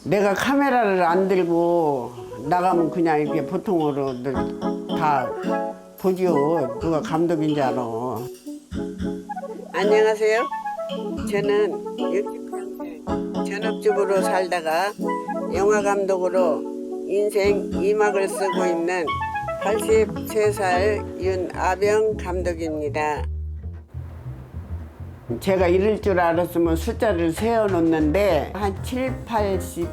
내가 카메라를 안 들고 나가면 그냥 이렇게 보통으로들 다 보지요. 누가 감독인지 알아. 안녕하세요. 저는 60평생 전업주부로 살다가 영화 감독으로 인생 2막을 쓰고 있는 83살 윤아병 감독입니다. 제가 이럴 줄 알았으면 숫자를 세어놓는데 한 7, 80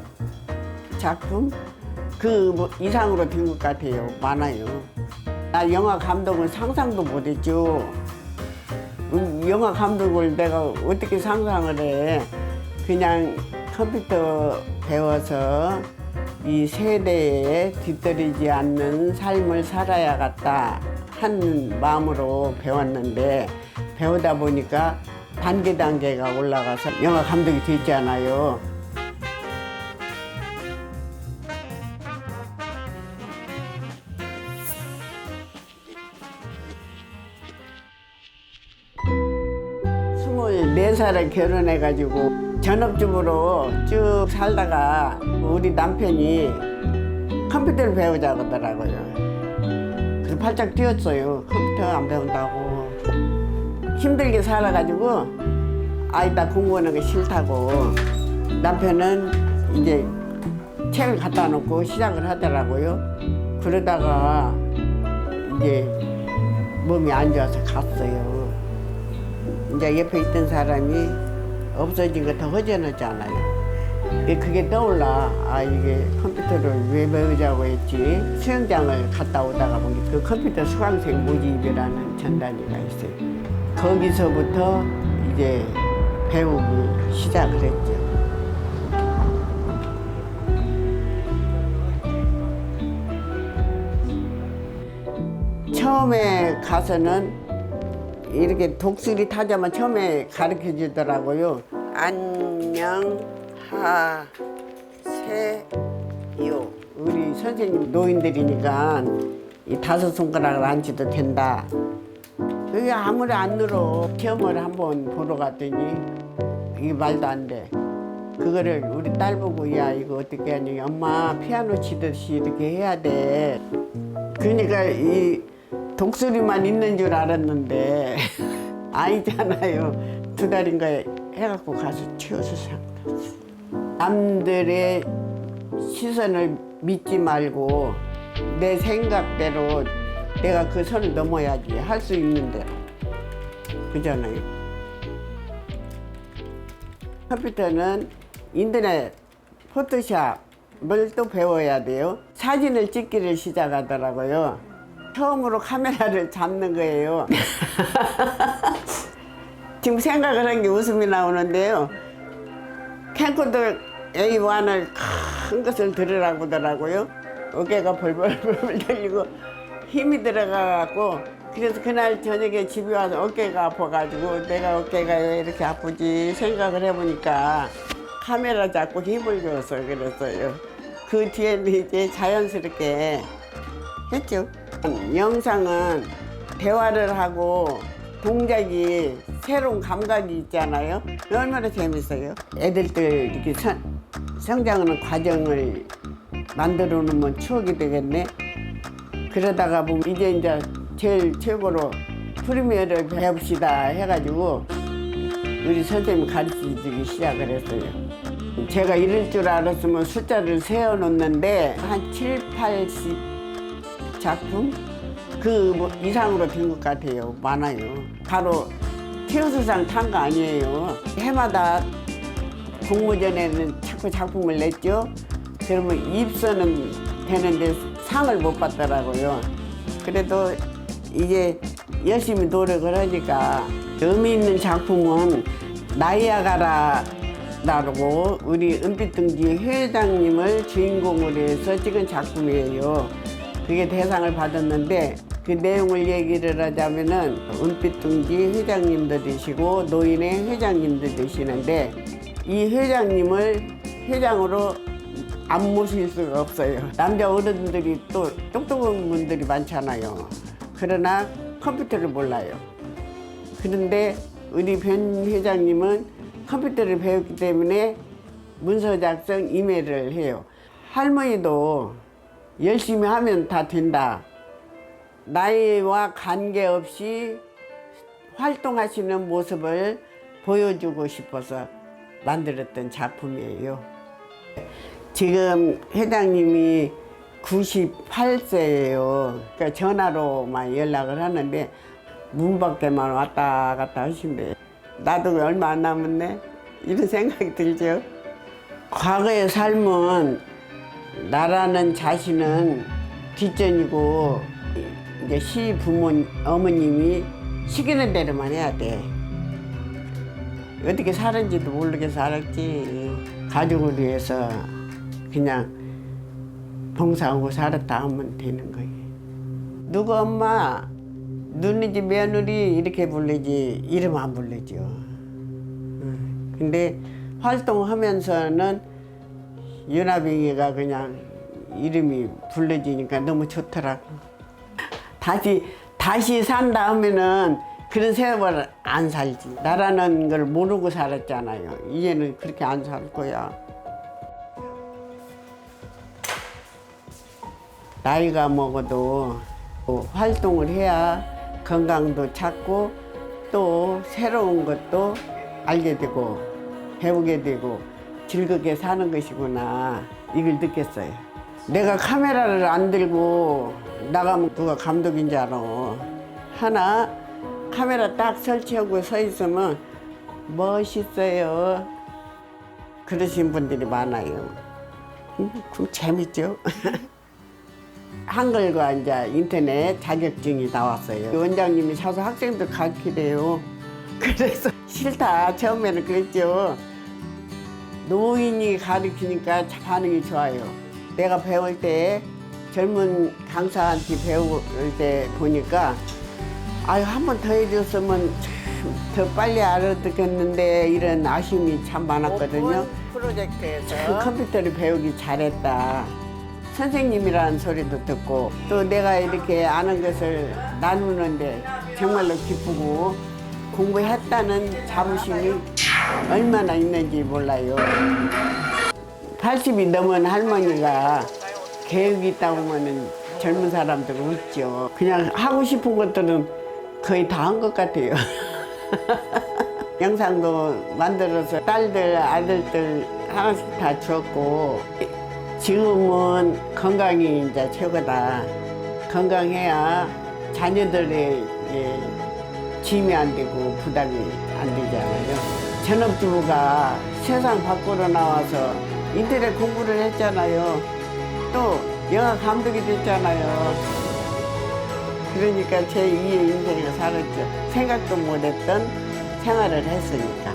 작품? 그 이상으로 된 것 같아요. 많아요. 나 영화 감독은 상상도 못했죠. 영화 감독을 내가 어떻게 상상을 해. 그냥 컴퓨터 배워서 이 세대에 뒤떨어지지 않는 삶을 살아야겠다 하는 마음으로 배웠는데 배우다 보니까 단계가 올라가서 영화 감독이 됐잖아요. 네 살에 결혼해가지고 전업주부로 쭉 살다가 우리 남편이 컴퓨터를 배우자고 하더라고요. 그래서 발짝 뛰었어요. 컴퓨터 안 배운다고. 힘들게 살아가지고 나 공부하는 게 싫다고. 남편은 이제 책을 갖다 놓고 시작을 하더라고요. 그러다가 이제 몸이 안 좋아서 갔어요. 이제 옆에 있던 사람이 없어진 거 더 허전하잖아요. 그게 떠올라. 이게 컴퓨터를 왜 배우자고 했지. 수영장을 갔다 오다가 보니 그 컴퓨터 수강생 모집이라는 전단지가 있어요. 거기서부터 이제 배우기 시작을 했죠. 처음에 가서는 이렇게 독수리 타자만 처음에 가르쳐 주더라고요. 안녕하세요. 우리 선생님 노인들이니까 이 5손가락을 안 쳐도 된다. 그게 아무리 안 늘어. 시험을 한번 보러 갔더니 이게 말도 안 돼. 그거를 우리 딸 보고 이거 어떻게 하니? 엄마 피아노 치듯이 이렇게 해야 돼. 그러니까 이 독수리만 있는 줄 알았는데 아니잖아요. 2달인가 해갖고 가서 치워서 상담했어요. 남들의 시선을 믿지 말고 내 생각대로 내가 그 선을 넘어야지. 할 수 있는 대로. 그잖아요. 컴퓨터는 인터넷, 포토샵을 또 배워야 돼요. 사진을 찍기를 시작하더라고요. 처음으로 카메라를 잡는 거예요. 지금 생각을 한 게 웃음이 나오는데요. 캠코더 A1을 큰 것을 들으라고 하더라고요. 어깨가 벌벌벌 떨리고 힘이 들어가갖고 그래서 그날 저녁에 집에 와서 어깨가 아파가지고 내가 어깨가 왜 이렇게 아프지 생각을 해보니까 카메라 잡고 힘을 줘서 그랬어요. 그 뒤에는 이제 자연스럽게 했죠. 영상은 대화를 하고 동작이 새로운 감각이 있잖아요. 얼마나 재밌어요. 애들들 이렇게 성장하는 과정을 만들어 놓으면 추억이 되겠네. 그러다가 보면 이제 제일 최고로 프리미어를 배웁시다 해가지고 우리 선생님이 가르치기 시작을 했어요. 제가 이럴 줄 알았으면 숫자를 세어놓는데 한 7, 80 작품? 그 이상으로 된 것 같아요. 많아요. 바로 티오스상 탄 거 아니에요. 해마다 공모전에는 자꾸 작품을 냈죠. 그러면 입선은 되는데 상을 못 받더라고요. 그래도 이제 열심히 노력을 하니까 의미 있는 작품은 나이아가라라고 우리 은빛둥지 회장님을 주인공으로 해서 찍은 작품이에요. 그게 대상을 받았는데 그 내용을 얘기를 하자면은 은빛둥지 회장님도 되시고 노인의 회장님도 되시는데 이 회장님을 회장으로 안 모실 수가 없어요. 남자 어른들이 또 똑똑한 분들이 많잖아요. 그러나 컴퓨터를 몰라요. 그런데 우리 변 회장님은 컴퓨터를 배웠기 때문에 문서 작성 이메일을 해요. 할머니도 열심히 하면 다 된다. 나이와 관계없이 활동하시는 모습을 보여주고 싶어서 만들었던 작품이에요. 지금 회장님이 98세예요. 그러니까 전화로만 연락을 하는데 문 밖에만 왔다 갔다 하신대요. 나도 얼마 안 남았네 이런 생각이 들죠. 과거의 삶은 나라는 자신은 뒷전이고 이제 시부모 어머님이 시키는 대로만 해야 돼. 어떻게 사는지도 모르게 살았지. 가족을 위해서 그냥 봉사하고 살았다 하면 되는 거예요. 누구 엄마, 누니 집 며느리 이렇게 부르지 이름 안 부르죠. 근데 활동하면서는 연합행위가 그냥 이름이 불러지니까 너무 좋더라고. 다시 산다 하면은 그런 세월 안 살지. 나라는 걸 모르고 살았잖아요. 이제는 그렇게 안 살 거야. 나이가 먹어도 활동을 해야 건강도 찾고 또 새로운 것도 알게 되고 배우게 되고 즐겁게 사는 것이구나 이걸 느꼈어요. 내가 카메라를 안 들고 나가면 누가 감독인 줄 알아. 하나 카메라 딱 설치하고 서 있으면 멋있어요 그러신 분들이 많아요. 그럼 재밌죠. 한글과 이제 인터넷 자격증이 나왔어요. 원장님이 사서 학생들 가르치래요. 그래서 싫다 처음에는 그랬죠. 노인이 가르치니까 반응이 좋아요. 내가 배울 때 젊은 강사한테 배울 때 보니까 아유 한 번 더 해줬으면 참 더 빨리 알아듣겠는데 이런 아쉬움이 참 많았거든요. 프로젝트에서 컴퓨터를 배우기 잘했다. 선생님이라는 소리도 듣고 또 내가 이렇게 아는 것을 나누는데 정말로 기쁘고 공부했다는 자부심이 얼마나 있는지 몰라요. 80이 넘은 할머니가 계획이 있다고 하면 젊은 사람들은 웃죠. 그냥 하고 싶은 것들은 거의 다 한 것 같아요. 영상도 만들어서 딸들, 아들들 하나씩 다 줬고 지금은 건강이 이제 최고다. 건강해야 자녀들의 짐이 안 되고 부담이 안 되잖아요. 전업주부가 세상 밖으로 나와서 인터넷 공부를 했잖아요. 또 영화 감독이 됐잖아요. 그러니까 제 2의 인생을 살았죠. 생각도 못했던 생활을 했으니까.